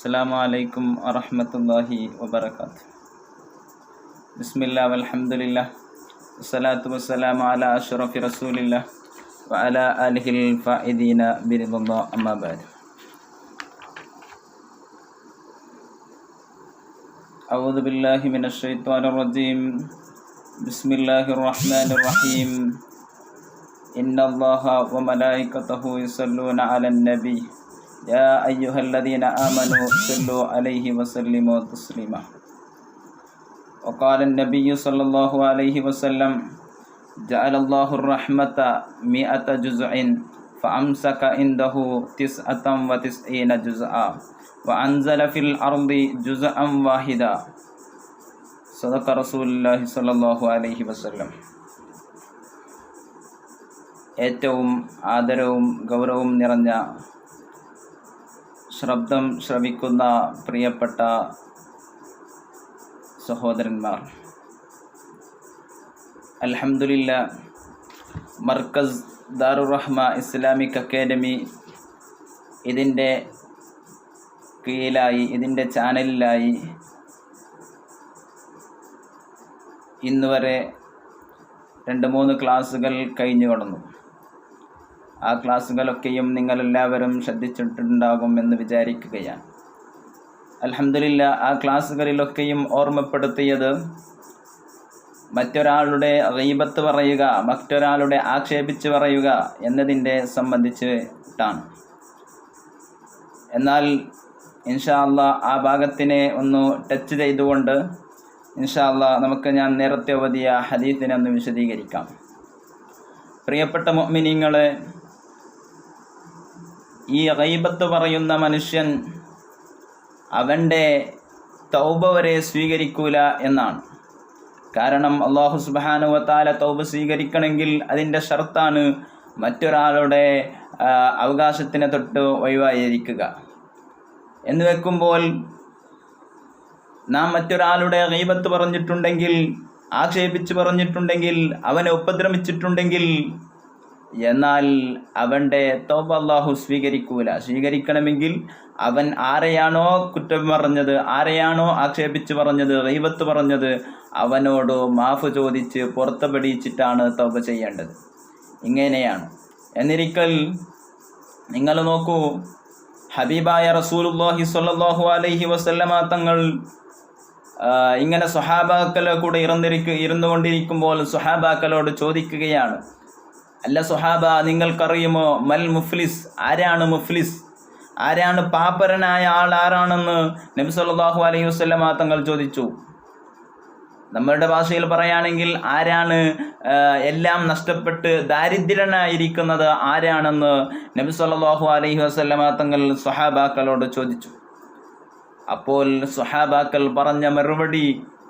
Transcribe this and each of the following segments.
അസ്സലാമു അലൈക്കും വറഹ്മത്തുള്ളാഹി വബറകാതുഹു. ബിസ്മില്ലാഹി വൽഹംദുലില്ലാഹ് വസ്സലാത്തു വസ്സലാമു അലാ അഷ്റഫി റസൂലില്ലാഹ് വഅലാ ആലിഹിൽ ഫായിദീന ബിറിദല്ലാഹ് അമ്മാ ബഅദ്. അഊദു ബില്ലാഹി മിനശ് ശൈത്വാനിർ റജീം. ബിസ്മില്ലാഹിർ റഹ്മാനിർ റഹീം. ഇന്നല്ലാഹ വമലായികതഹു യുസല്ലൂന അലൻ നബി യാ അയ്യുഹല്ലദീന ആമനൂ സല്ലു അലൈഹി വസല്ലിമു തസ്ലീമാ. വഖാല അൻ-നബിയ്യു സ്വല്ലല്ലാഹു അലൈഹി വസല്ലം ജഅലല്ലാഹു റഹ്മത മിഅത ജുസ്ഇൻ ഫഅംസക ഇൻദഹു തിസ്അതൻ വതിസ്ഈന ജുസ്ആ വഅൻസല ഫിൽ അർളി ജുസ്അൻ വാഹിദ. സദഖ റസൂലുള്ളാഹി സ്വല്ലല്ലാഹു അലൈഹി വസല്ലം. ഏറ്റവും ആദരവും ഗൗരവവും നിറഞ്ഞ ശബ്ദം ശ്രവിക്കുന്ന പ്രിയപ്പെട്ട സഹോദരന്മാർ, അൽഹംദുലില്ലാഹ്, മർക്കസ് ദാറുർ റഹ്മ ഇസ്ലാമിക് അക്കാദമി ഇതിൻ്റെ കീഴിലായി, ഇതിൻ്റെ ചാനലിലായി ഇന്നുവരെ 2-3 ക്ലാസ്സുകൾ കഴിഞ്ഞു കടന്നു. ആ ക്ലാസ്സുകളൊക്കെയും നിങ്ങളെല്ലാവരും ശ്രദ്ധിച്ചിട്ടുണ്ടാകുമെന്ന് വിചാരിക്കുകയാണ്. അൽഹംദുലില്ലാഹ്, ആ ക്ലാസ്സുകളിലൊക്കെയും ഓർമ്മപ്പെടുത്തിയത് മറ്റൊരാളുടെ ഗീബത്ത് പറയുക, മറ്റൊരാളുടെ ആക്ഷേപിച്ച് പറയുക എന്നതിൻ്റെ സംബന്ധിച്ചിട്ടാണ്. എന്നാൽ ഇൻഷാ അല്ലാഹ് ആ ഭാഗത്തിനെ ഒന്ന് ടച്ച് ചെയ്തുകൊണ്ട് ഇൻഷാ അല്ലാഹ് നമുക്ക് ഞാൻ നേരത്തെ ഓതിയ ഹദീസിനെ ഒന്ന് വിശദീകരിക്കാം. പ്രിയപ്പെട്ട മുഅ്മിനീങ്ങളെ, ഈ ഗീബത്ത് പറയുന്ന മനുഷ്യൻ അവൻ്റെ തൗബ വരെ സ്വീകരിക്കൂല എന്നാണ്. കാരണം അല്ലാഹു സുബ്ഹാനഹു വ തആല തൗബ സ്വീകരിക്കണമെങ്കിൽ അതിൻ്റെ ഷർത്താണ് മറ്റൊരാളുടെ അവകാശത്തിനെ തൊട്ട് ഒഴിവായിരിക്കുക എന്ന് വെക്കുമ്പോൾ, നാം മറ്റൊരാളുടെ ഗീബത്ത് പറഞ്ഞിട്ടുണ്ടെങ്കിൽ, ആക്ഷേപിച്ച് പറഞ്ഞിട്ടുണ്ടെങ്കിൽ, അവനെ ഉപദ്രവിച്ചിട്ടുണ്ടെങ്കിൽ, എന്നാൽ അവൻ്റെ തൗബ അല്ലാഹു സ്വീകരിക്കൂല. സ്വീകരിക്കണമെങ്കിൽ അവൻ ആരെയാണോ കുറ്റം പറഞ്ഞത്, ആരെയാണോ ആക്ഷേപിച്ച് പറഞ്ഞത്, ഗീബത്ത് പറഞ്ഞത്, അവനോട് മാഫ് ചോദിച്ച് പുറത്തുപടിച്ചിട്ടാണ് തൗബ ചെയ്യേണ്ടത്. ഇങ്ങനെയാണ്. എന്നിരിക്കൽ നിങ്ങൾ നോക്കൂ, ഹബീബായ റസൂലുള്ളാഹി സ്വല്ലല്ലാഹു അലൈഹി വസല്ലമ തങ്ങൾ ഇങ്ങനെ സ്വഹാബാക്കളെ കൂടെ ഇരുന്നുകൊണ്ടിരിക്കുമ്പോൾ സ്വഹാബാക്കളോട് ചോദിക്കുകയാണ്, അല്ല സ്വഹാബ, നിങ്ങൾക്കറിയുമോ മൽ മുഫ്ലിസ്? ആരാണ് മുഫ്ലിസ്? ആരാണ് പാപ്പരനായ ആൾ? ആരാണെന്ന് നബി സല്ലല്ലാഹു അലൈഹി വസല്ലമ തങ്ങൾ ചോദിച്ചു. നമ്മളുടെ ഭാഷയിൽ പറയുകയാണെങ്കിൽ ആരാണ് എല്ലാം നഷ്ടപ്പെട്ട് ദാരിദ്ര്യനായിരിക്കുന്നത് ആരാണെന്ന് നബി സല്ലല്ലാഹു അലൈഹി വസല്ലമ തങ്ങൾ സ്വഹാബാക്കളോട് ചോദിച്ചു. അപ്പോൾ സ്വഹാബാക്കൾ പറഞ്ഞ മറുപടി,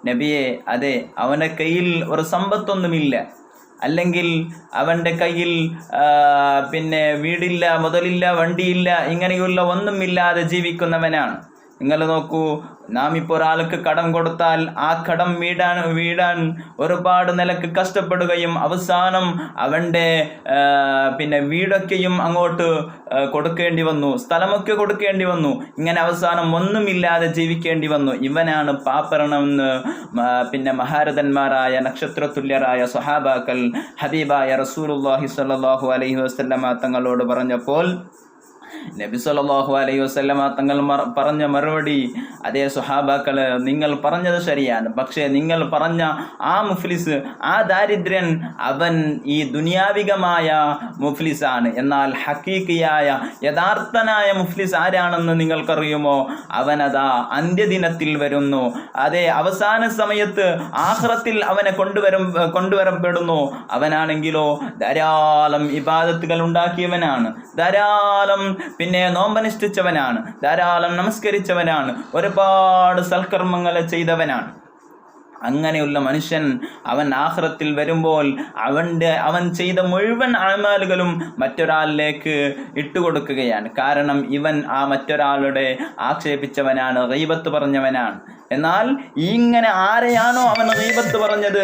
നബിയെ, അതെ, അവൻ്റെ കയ്യിൽ ഒരു സമ്പത്തൊന്നുമില്ല, അല്ലെങ്കിൽ അവൻ്റെ കയ്യിൽ വീടില്ല, മുതലില്ല, വണ്ടിയില്ല, ഇങ്ങനെയുള്ള ഒന്നുമില്ലാതെ ജീവിക്കുന്നവനാണ്. നിങ്ങൾ നോക്കൂ, നാം ഇപ്പോൾ ഒരാൾക്ക് കടം കൊടുത്താൽ ആ കടം വീടാൻ ഒരുപാട് നിലക്ക് കഷ്ടപ്പെടുകയും അവസാനം അവൻ്റെ വീടൊക്കെയും അങ്ങോട്ട് കൊടുക്കേണ്ടി വന്നു, സ്ഥലമൊക്കെ കൊടുക്കേണ്ടി വന്നു, ഇങ്ങനെ അവസാനം ഒന്നുമില്ലാതെ ജീവിക്കേണ്ടി വന്നു. ഇവനാണ് പാപ്പരണമെന്ന് മഹാരഥന്മാരായ നക്ഷത്രതുല്യരായ സ്വഹാബാക്കൾ ഹബീബായ റസൂലുള്ളാഹി സ്വല്ലല്ലാഹു അലൈഹി വസല്ലമ തങ്ങളോട് പറഞ്ഞപ്പോൾ നബി സല്ലല്ലാഹു അലൈഹി വസല്ലമ തങ്ങൾ പറഞ്ഞ മറുപടി, അതേ സ്വഹാബാക്കള്, നിങ്ങൾ പറഞ്ഞത് ശരിയാണ്. പക്ഷേ നിങ്ങൾ പറഞ്ഞ ആ മുഫ്ലിസ്, ആ ദാരിദ്ര്യൻ, അവൻ ഈ ദുനിയാവികമായ മുഫ്ലിസാണ്. എന്നാൽ ഹഖീഖിയായ യഥാർത്ഥനായ മുഫ്ലിസ് ആരാണെന്ന് നിങ്ങൾക്കറിയുമോ? അവനതാ അന്ത്യദിനത്തിൽ വരുന്നു. അതേ, അവസാന സമയത്ത് ആഖിറത്തിൽ അവനെ കൊണ്ടുവരപ്പെടുന്നു. അവനാണെങ്കിലോ ധാരാളം ഇബാദത്തുകൾ ഉണ്ടാക്കിയവനാണ്, ധാരാളം നോമ്പനുഷ്ഠിച്ചവനാണ്, ധാരാളം നമസ്കരിച്ചവനാണ്, ഒരുപാട് സൽക്കർമ്മങ്ങൾ ചെയ്തവനാണ്. അങ്ങനെയുള്ള മനുഷ്യൻ അവൻ ആഖിറത്തിൽ വരുമ്പോൾ അവൻ ചെയ്ത മുഴുവൻ അഅ്മാലുകളും മറ്റൊരാളിലേക്ക് ഇട്ടുകൊടുക്കുകയാണ്. കാരണം ഇവൻ ആ മറ്റൊരാളുടെ ആക്ഷേപിച്ചവനാണ്, ഗീബത്ത് പറഞ്ഞവനാണ്. എന്നാൽ ഇങ്ങനെ ആരെയാണോ അവൻ ഗീബത്ത് പറഞ്ഞത്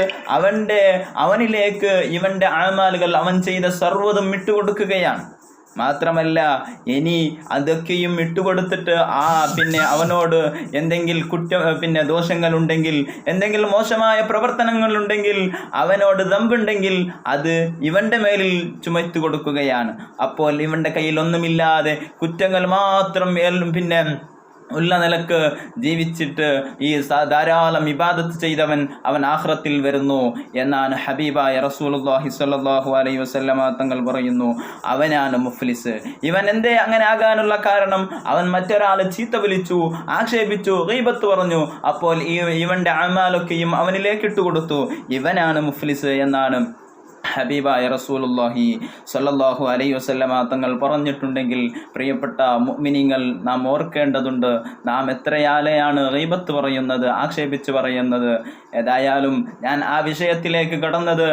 അവനിലേക്ക് ഇവൻ്റെ അഅ്മാലുകൾ, അവൻ ചെയ്ത സർവ്വതും ഇട്ടുകൊടുക്കുകയാണ്. മാത്രമല്ല ഇനി അതൊക്കെയും ഇട്ടുകൊടുത്തിട്ട് പിന്നെ അവനോട് എന്തെങ്കിലും ദോഷങ്ങളുണ്ടെങ്കിൽ, എന്തെങ്കിലും മോശമായ പ്രവർത്തനങ്ങളുണ്ടെങ്കിൽ, അവനോട് ദമ്പുണ്ടെങ്കിൽ അത് ഇവന്റെ മേലിൽ ചുമത്തു കൊടുക്കുകയാണ്. അപ്പോൾ ഇവന്റെ കയ്യിൽ ഒന്നുമില്ലാതെ കുറ്റങ്ങൾ മാത്രം ഉള്ള നിലക്ക് ജീവിച്ചിട്ട് ഈ ധാരാളം ഇബാദത്ത് ചെയ്തവൻ അവൻ ആഖിറത്തിൽ വരുന്നു എന്നാണ് ഹബീബായ റസൂലുള്ളാഹി സ്വല്ലല്ലാഹു അലൈഹി വസല്ലമ തങ്ങൾ പറയുന്നു. അവനാണ് മുഫ്ലിസ്. ഇവൻ എന്തേ അങ്ങനെ ആകാനുള്ള കാരണം? അവൻ മറ്റൊരാളെ ചീത്ത വിളിച്ചു, ആക്ഷേപിച്ചു, ഗീബത്ത് പറഞ്ഞു. അപ്പോൾ ഇവന്റെ അമാലൊക്കെയും അവനിലേക്ക് ഇട്ടുകൊടുത്തു. ഇവനാണ് മുഫ്ലിസ് എന്നാണ് ഹബീബായ റസൂലുള്ളാഹി സ്വല്ലല്ലാഹു അലൈഹി വസല്ലമ തങ്ങൾ പറഞ്ഞിട്ടുണ്ടെങ്കിൽ പ്രിയപ്പെട്ട മുഅ്മിനീങ്ങൾ നാം ഓർക്കേണ്ടതുണ്ട്, നാം എത്രയാലെയാണ് ഗീബത്ത് പറയുന്നത്, ആക്ഷേപിച്ച് പറയുന്നത്. ഏതായാലും ഞാൻ ആ വിഷയത്തിലേക്ക് കടന്നത്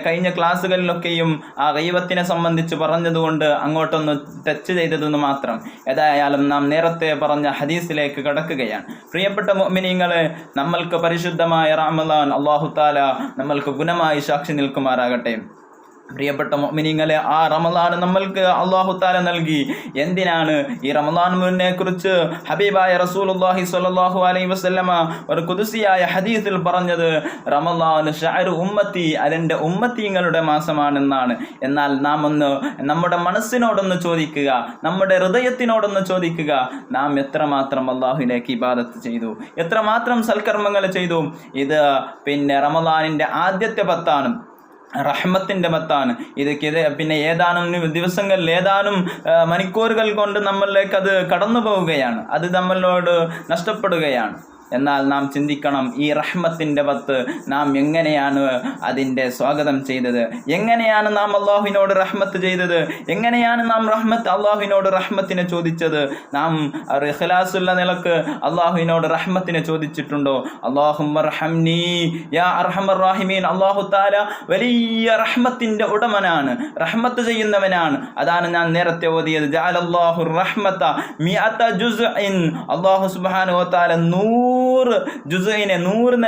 കഴിഞ്ഞ ക്ലാസ്സുകളിലൊക്കെയും ആ ഗീബത്തിനെ സംബന്ധിച്ച് പറഞ്ഞതുകൊണ്ട് അങ്ങോട്ടൊന്ന് ടച്ച് ചെയ്തതെന്ന് മാത്രം. ഏതായാലും നാം നേരത്തെ പറഞ്ഞ ഹദീസിലേക്ക് കടക്കുകയാണ്. പ്രിയപ്പെട്ട മുഅ്മിനീങ്ങളെ, നമ്മൾക്ക് പരിശുദ്ധമായ റമളാൻ അല്ലാഹു തആല നമ്മൾക്ക് ഗുണമായി സാക്ഷി നിൽക്കുമാറാകട്ടെ. പ്രിയപ്പെട്ട മുഅ്മിനീങ്ങളെ, ആ റമളാൻ നമ്മൾക്ക് അല്ലാഹു തആല നൽകി. എന്തിനാണ്? ഈ റമളാനിനെ കുറിച്ച് ഹബീബായ റസൂലുള്ളാഹി സ്വല്ലല്ലാഹു അലൈഹി വസല്ലമ ഒരു ഖുദ്സിയായ ഹദീസിൽ പറഞ്ഞത് റമളാൻ ശഅറു ഉമ്മത്തി, അതെന്റെ ഉമ്മത്തീങ്ങളുടെ മാസമാണെന്നാണ്. എന്നാൽ നാം നമ്മുടെ മനസ്സിനോടൊന്ന് ചോദിക്കുക, നമ്മുടെ ഹൃദയത്തിനോടൊന്ന് ചോദിക്കുക, നാം എത്രമാത്രം അല്ലാഹുവിലേക്ക് ഇബാദത്ത് ചെയ്തു, എത്രമാത്രം സൽക്കർമ്മങ്ങൾ ചെയ്തു. ഇത് റമളാനിന്റെ ആദ്യത്തെ 10 റഹ്മത്തിന്റെ മത്താണ്. ഏതാനും ദിവസങ്ങളിൽ, ഏതാനും മണിക്കൂറുകൾ കൊണ്ട് നമ്മളിലേക്ക് അത് കടന്നു പോവുകയാണ്, അത് നമ്മളോട് നഷ്ടപ്പെടുകയാണ്. എന്നാൽ നാം ചിന്തിക്കണം, ഈ റഹ്മത്തിന്റെ 10 നാം എങ്ങനെയാണ് അതിൻ്റെ സ്വാഗതം ചെയ്തത്? എങ്ങനെയാണ് നാം അള്ളാഹുവിനോട് റഹ്മത്ത് ചെയ്തത്? എങ്ങനെയാണ് നാം അള്ളാഹുവിനോട് റഹ്മത്തിനെ ചോദിച്ചത്? നാം ഇഖ്ലാസുള്ള നിലക്ക് അള്ളാഹുവിനോട് റഹ്മത്തിനെ ചോദിച്ചിട്ടുണ്ടോ? അല്ലാഹുമ്മ റഹംനി യാ അർഹമർ റഹീമീൻ. അള്ളാഹു തആല വലിയ റഹ്മത്തിന്റെ ഉടമനാണ്, റഹ്മത്ത് ചെയ്യുന്നവനാണ്. അതാണ് ഞാൻ നേരത്തെ ഓതിയത്, ജഅലല്ലാഹു റഹ്മത മിഅത ജുസ്ഇൻ. അല്ലാഹു സുബ്ഹാനഹു വ തആല 100 ജുസ്ഇനെ 100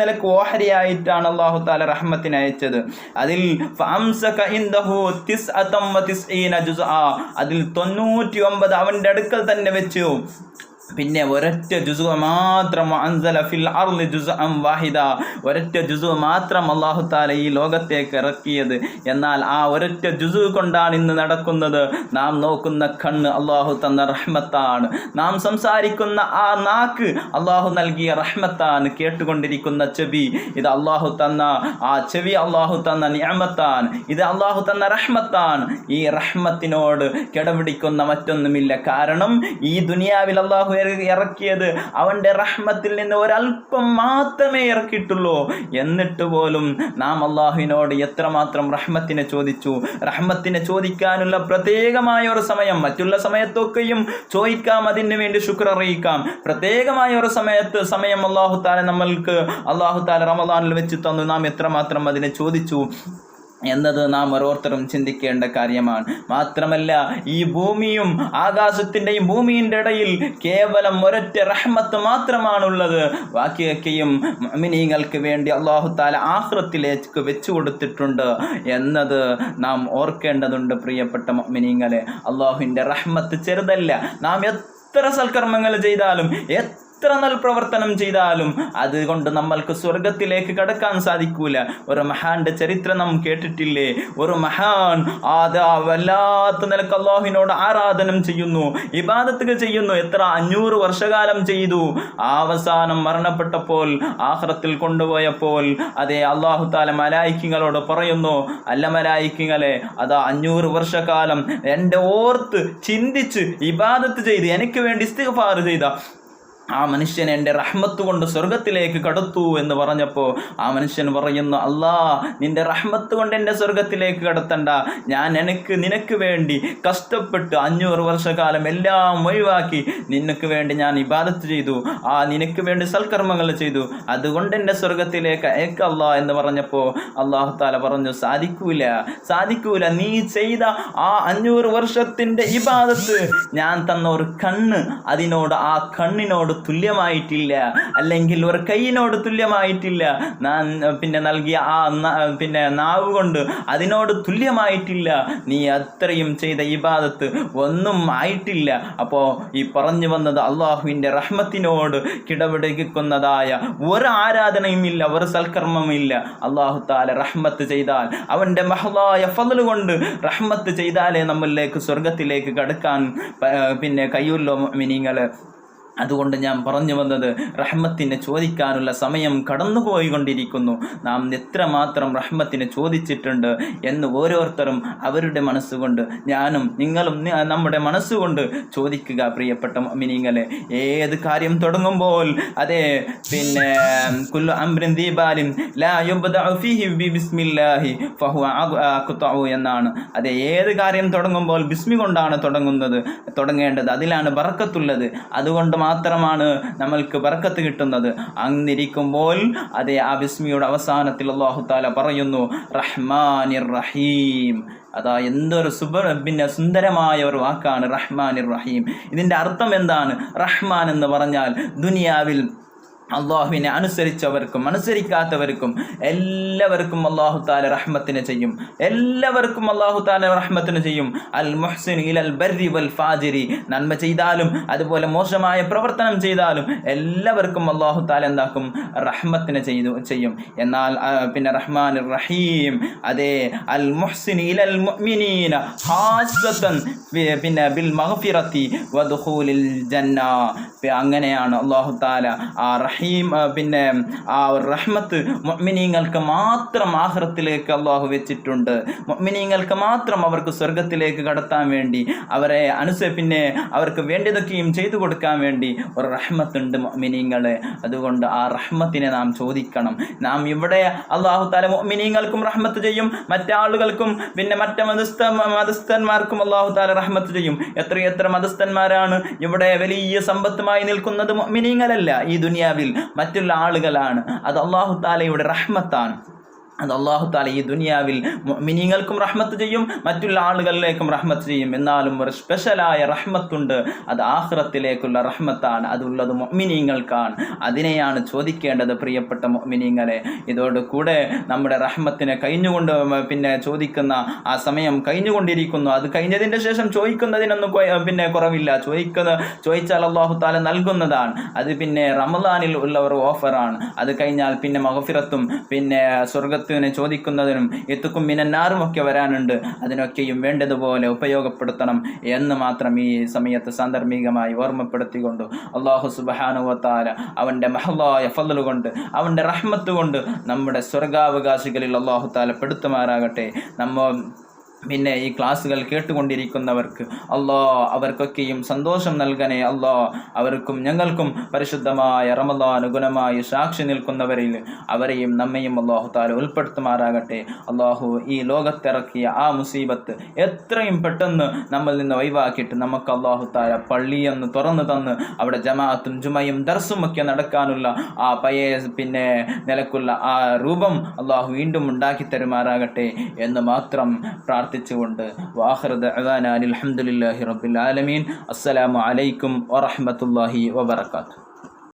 നിലക്ക് ഓഹരിയായിട്ടാണ് അല്ലാഹു തആല റഹ്മത്തിനെ അയച്ചത്. അതിൽ ഫഅംസക ഇൻദഹു 99 ജുസ്ആ, അതിൽ 99 അവന്റെ അടുക്കൽ തന്നെ വെച്ചു. പിന്നെ ഒരൊറ്റ ജുസു മാത്രം അൻസല ഫിൽ അർളി ജുസ്അൻ വാഹിദ, ഒരൊറ്റ ജുസു മാത്രം അല്ലാഹു തആല ഈ ലോകത്തേക്ക് ഇറക്കിയത്. എന്നാൽ ആ ഒരൊറ്റ ജുസു കൊണ്ടാണ് ഇന്ന് നടക്കുന്നത്. നാം നോക്കുന്ന കണ്ണ് അല്ലാഹു തന്ന റഹ്മത്താണ്, നാം സംസാരിക്കുന്ന ആ നാക്ക് അല്ലാഹു നൽകിയ റഹ്മത്താണ്, കേട്ടുകൊണ്ടിരിക്കുന്ന ചെവി ഇത് അല്ലാഹു തന്ന ആ ചെവി അല്ലാഹു തന്ന നിഅമത്താണ്, ഇത് അല്ലാഹു തന്ന റഹ്മത്താണ്. ഈ റഹ്മത്തിനോട് കിടപിടിക്കുന്ന മറ്റൊന്നുമില്ല. കാരണം ഈ ദുനിയാവിൽ അല്ലാഹു ഇറക്കിയത് അവന്റെ റഹ്മത്തിൽ നിന്ന് ഒരൽപ്പം മാത്രമേ ഇറക്കിയിട്ടുള്ളൂ. എന്നിട്ട് പോലും നാം അല്ലാഹുവിനോട് എത്രമാത്രം റഹ്മത്തിനെ ചോദിച്ചു. റഹ്മത്തിനെ ചോദിക്കാനുള്ള പ്രത്യേകമായ ഒരു സമയം, മറ്റുള്ള സമയത്തൊക്കെയും ചോദിക്കാം, അതിനു വേണ്ടി ശുക്ർ അറിയിക്കാം. പ്രത്യേകമായ ഒരു സമയം അല്ലാഹു തആല നമ്മൾക്ക് അല്ലാഹു തആല റമളാനിൽ വെച്ച് തന്നു. നാം എത്രമാത്രം അതിനെ ചോദിച്ചു എന്നത് നാം ഓരോരുത്തരും ചിന്തിക്കേണ്ട കാര്യമാണ്. മാത്രമല്ല, ഈ ഭൂമിയും ആകാശത്തിൻ്റെയും ഭൂമിയുടെ ഇടയിൽ കേവലം ഒരൊറ്റ റഹ്മത്ത് മാത്രമാണുള്ളത്. ബാക്കിയൊക്കെയും മുഅ്മിനീങ്ങൾക്ക് വേണ്ടി അല്ലാഹു തആല ആഖിറത്തിലേക്ക് വെച്ചു കൊടുത്തിട്ടുണ്ട് എന്നത് നാം ഓർക്കേണ്ടതുണ്ട്. പ്രിയപ്പെട്ട മുഅ്മിനീങ്ങളെ, അല്ലാഹുവിൻ്റെ റഹ്മത്ത് ചെറുതല്ല. നാം എത്ര സൽക്കർമ്മങ്ങൾ ചെയ്താലും, എത്ര നൽപ്രവർത്തനം ചെയ്താലും അതുകൊണ്ട് നമ്മൾക്ക് സ്വർഗത്തിലേക്ക് കടക്കാൻ സാധിക്കൂല. ഒരു മഹാന്റെ ചരിത്രം നാം കേട്ടിട്ടില്ലേ? ഒരു മഹാൻ വല്ലാത്ത നിലക്ക് അല്ലാഹുവിനോട് ആരാധനം ചെയ്യുന്നു, ഇബാദത്തുകൾ ചെയ്യുന്നു. എത്ര 500 വർഷകാലം ചെയ്തു. അവസാനം മരണപ്പെട്ടപ്പോൾ, ആഖിറത്തിൽ കൊണ്ടുപോയപ്പോൾ അതേ അല്ലാഹു തആല മലായികകളോട് പറയുന്നു, അല്ല മലായികകളെ, അതാ 500 വർഷക്കാലം എൻ്റെ ഓർത്ത് ചിന്തിച്ച് ഇബാദത്ത് ചെയ്ത് എനിക്ക് വേണ്ടി ഇസ്തിഗ്ഫാർ ചെയ്ത ആ മനുഷ്യൻ എൻ്റെ റഹ്മത്ത് കൊണ്ട് സ്വർഗത്തിലേക്ക് കടത്തു എന്ന് പറഞ്ഞപ്പോൾ ആ മനുഷ്യൻ പറയുന്നു, അല്ലാ, നിന്റെ റഹ്മത്ത് കൊണ്ട് എൻ്റെ സ്വർഗത്തിലേക്ക് കടത്തണ്ട. ഞാൻ നിനക്ക് വേണ്ടി കഷ്ടപ്പെട്ട് 500 വർഷക്കാലം എല്ലാം ഒഴിവാക്കി നിനക്ക് വേണ്ടി ഞാൻ ഇബാദത്ത് ചെയ്തു, നിനക്ക് വേണ്ടി സൽക്കർമ്മങ്ങൾ ചെയ്തു, അതുകൊണ്ട് എൻ്റെ സ്വർഗത്തിലേക്ക് അയക്കല്ലാ എന്ന് പറഞ്ഞപ്പോൾ അല്ലാഹു തആല പറഞ്ഞു, സാധിക്കൂല. നീ ചെയ്ത ആ 500 വർഷത്തിൻ്റെ ഇബാദത്ത് ഞാൻ തന്ന ഒരു കണ്ണ്, ആ കണ്ണിനോട് തുല്യമായിട്ടില്ല, അല്ലെങ്കിൽ ഒരു കൈയിനോട് തുല്യമായിട്ടില്ല. പിന്നെ നൽകിയ ആ പിന്നെ നാവ് കൊണ്ട് അതിനോട് തുല്യമായിട്ടില്ല. നീ അത്രയും ചെയ്ത ഇബാദത്ത് ഒന്നും ആയിട്ടില്ല. അപ്പോൾ ഈ പറഞ്ഞു വന്നത് അള്ളാഹുവിൻ്റെ റഹ്മത്തിനോട് കിടപിടിക്കുന്നതായ ഒരു ആരാധനയും ഇല്ല, ഒരു സൽക്കർമ്മമില്ല. അള്ളാഹു താല റഹ്മത്ത് ചെയ്താൽ, അവൻ്റെ മഹ്ലായ ഫള് കൊണ്ട് റഹ്മത്ത് ചെയ്താലേ നമ്മളിലേക്ക് സ്വർഗത്തിലേക്ക് കടക്കാൻ പിന്നെ കഴിയുള്ളൂ മുഅ്മിനീങ്ങളെ. അതുകൊണ്ട് ഞാൻ പറഞ്ഞു വന്നത്, റഹ്മത്തിനെ ചോദിക്കാനുള്ള സമയം കടന്നുപോയിക്കൊണ്ടിരിക്കുന്നു. നാം എത്രമാത്രം റഹ്മത്തിനെ ചോദിച്ചിട്ടുണ്ട് എന്ന് ഓരോരുത്തരും അവരുടെ മനസ്സുകൊണ്ട്, ഞാനും നിങ്ങളും നമ്മുടെ മനസ്സുകൊണ്ട് ചോദിക്കുക പ്രിയപ്പെട്ട മുഅ്മിനീങ്ങളെ. ഏത് കാര്യം തുടങ്ങുമ്പോൾ അതെ പിന്നെ കുല്ലു അംറിൻ ദീബാലിൻ ലാ യുബ്ദഉ ഫീഹി ബിസ്മില്ലാഹി ഫഹുവ അഖ്തഉ എന്നാണ്. അതെ, ഏത് കാര്യം തുടങ്ങുമ്പോൾ ബിസ്മി കൊണ്ടാണ് തുടങ്ങേണ്ടത്. അതിലാണ് ബറക്കത്തുള്ളത്. അതുകൊണ്ട് മാത്രമാണ് നമ്മൾക്ക് ബർക്കത്ത് കിട്ടുന്നത്. അങ്ങിരിക്കുമ്പോൾ അതെ ആ ബിസ്മിയുടെ അവസാനത്തിൽ അല്ലാഹു തആല പറയുന്നു റഹ്മാനിർ റഹീം. അതാ എന്തൊരു പിന്നെ സുന്ദരമായ ഒരു വാക്കാണ് റഹ്മാനിർ റഹീം. ഇതിൻ്റെ അർത്ഥം എന്താണ്? റഹ്മാൻ എന്ന് പറഞ്ഞാൽ ദുനിയാവിൽ അള്ളാഹുവിനെ അനുസരിച്ചവർക്കും അനുസരിക്കാത്തവർക്കും എല്ലാവർക്കും അല്ലാഹു തആല റഹ്മത്തിനെ ചെയ്യും. എല്ലാവർക്കും അല്ലാഹു തആല റഹ്മത്തിനെ ചെയ്യും. അൽ മുഹ്സിൻ ഇലൽ ബർരി വൽ ഫാജിരി, നന്മ ചെയ്താലും അതുപോലെ മോശമായ പ്രവർത്തനം ചെയ്താലും എല്ലാവർക്കും അല്ലാഹു തആല എന്താക്കും? റഹ്മത്തിനെ ചെയ്യും. എന്നാൽ പിന്നെ റഹ്മാനിർ റഹീം അതെ അൽ മുഹ്സിൻ ഇലൽ മുഅ്മിനീന ഹാസതൻ പിന്നെ ബിൽ മഗ്ഫിറതി വദുഖൂലിൽ ജന്ന. അങ്ങനെയാണ് അല്ലാഹു തആല ആ പിന്നെ ആ റഹ്മത്ത് മുഅ്മിനീങ്ങൾക്ക് മാത്രം ആഖിറത്തിലേക്ക് അല്ലാഹു വെച്ചിട്ടുണ്ട്. മുഅ്മിനീങ്ങൾക്ക് മാത്രം അവർക്ക് സ്വർഗത്തിലേക്ക് കടത്താൻ വേണ്ടി അവരെ പിന്നെ അവർക്ക് വേണ്ടിയതൊക്കെയും ചെയ്തു കൊടുക്കാൻ വേണ്ടി ഒരു റഹ്മത്തുണ്ട് മുഅ്മിനീങ്ങളെ. അതുകൊണ്ട് ആ റഹ്മത്തിനെ നാം ചോദിക്കണം. നാം ഇവിടെ അല്ലാഹു തആല മുഅ്മിനീങ്ങൾക്കും റഹ്മത്ത് ചെയ്യും, മറ്റാളുകൾക്കും പിന്നെ മറ്റ് മതസ്ഥന്മാർക്കും അല്ലാഹു തആല റഹ്മത്ത് ചെയ്യും. എത്രയെത്ര മതസ്ഥന്മാരാണ് ഇവിടെ വലിയ സമ്പത്തുമായി നിൽക്കുന്നത്? മുഅ്മിനീങ്ങളല്ല, ഈ ദുനിയാവിൽ മറ്റുള്ള ആളുകളാണ്. അത് അല്ലാഹു തആലയുടെ റഹ്മത്താണ്. അത് അല്ലാഹു തആല ഈ ദുനിയാവിൽ മുഅ്മിനീങ്ങൾക്കും റഹ്മത്ത് ചെയ്യും, മറ്റുള്ള ആളുകളിലേക്കും റഹ്മത്ത് ചെയ്യും. എന്നാലും ഒരു സ്പെഷ്യലായ റഹ്മത്തുണ്ട്, അത് ആഖിറത്തിലേക്കുള്ള റഹ്മത്താണ്. അതുള്ളത് മുഅ്മിനീങ്ങൾക്കാണ്. അതിനെയാണ് ചോദിക്കേണ്ടത് പ്രിയപ്പെട്ട മുഅ്മിനീങ്ങളെ. ഇതോടുകൂടെ നമ്മുടെ റഹ്മത്തിനെ കഴിഞ്ഞുകൊണ്ട് പിന്നെ ചോദിക്കുന്ന ആ സമയം കഴിഞ്ഞുകൊണ്ടിരിക്കുന്നു. അത് കഴിഞ്ഞതിൻ്റെ ശേഷം ചോദിക്കുന്നതിനൊന്നും പിന്നെ കുറവില്ല. ചോദിച്ചാൽ അല്ലാഹു തആല നൽകുന്നതാണ്. അത് പിന്നെ റമളാനിൽ ഉള്ള ഒരു ഓഫറാണ്. അത് കഴിഞ്ഞാൽ പിന്നെ മഗ്ഫിറത്തും പിന്നെ സ്വർഗത്തിൽ ചോദിക്കുന്നതിനും എത്തുക്കും മിനന്നാറും ഒക്കെ വരാനുണ്ട്. അതിനൊക്കെയും വേണ്ടതുപോലെ ഉപയോഗപ്പെടുത്തണം എന്ന് മാത്രം ഈ സമയത്ത് സാന്ദർഭികമായി ഓർമ്മപ്പെടുത്തിക്കൊണ്ട് അല്ലാഹു സുബ്ഹാനഹു വ തആല അവൻ്റെ മഹ്ലായ ഫള് കൊണ്ട് അവൻ്റെ റഹ്മത്ത് കൊണ്ട് നമ്മുടെ സ്വർഗാവകാശികളിൽ അല്ലാഹു തആല പെടുത്തുമാറാകട്ടെ. പിന്നെ ഈ ക്ലാസ്സുകൾ കേട്ടുകൊണ്ടിരിക്കുന്നവർക്ക് അവർക്കൊക്കെയും സന്തോഷം നൽകണേ അല്ലാ. അവർക്കും ഞങ്ങൾക്കും പരിശുദ്ധമായ റമളാൻ ഗുണമായി സാക്ഷി നിൽക്കുന്നവരിൽ അവരെയും നമ്മയും അല്ലാഹു തആല ഉൾപ്പെടുത്തുമാറാകട്ടെ. അല്ലാഹു ഈ ലോകത്തിറക്കിയ ആ മുസീബത്ത് എത്രയും പെട്ടെന്ന് നമ്മിൽ നിന്ന് ഒഴിവാക്കിയിട്ട് നമുക്ക് അല്ലാഹു തആല പള്ളിയെന്ന് തുറന്നു തന്ന് അവിടെ ജമാഅത്തും ജുമയും ദർസും ഒക്കെ നടക്കാനുള്ള ആ പഴയ പിന്നെ നിലക്കുള്ള ആ രൂപം അല്ലാഹു വീണ്ടും ഉണ്ടാക്കി തരുമാറാകട്ടെ എന്ന് മാത്രം പ്രാർത്ഥിച്ചുകൊണ്ട് വആഖിറു ദഅ്വാനാ അൽഹംദുലില്ലാഹി റബ്ബിൽ ആലമീൻ. അസ്സലാമു അലൈക്കും വറഹ്മത്തുള്ളാഹി വബറകാതുഹു.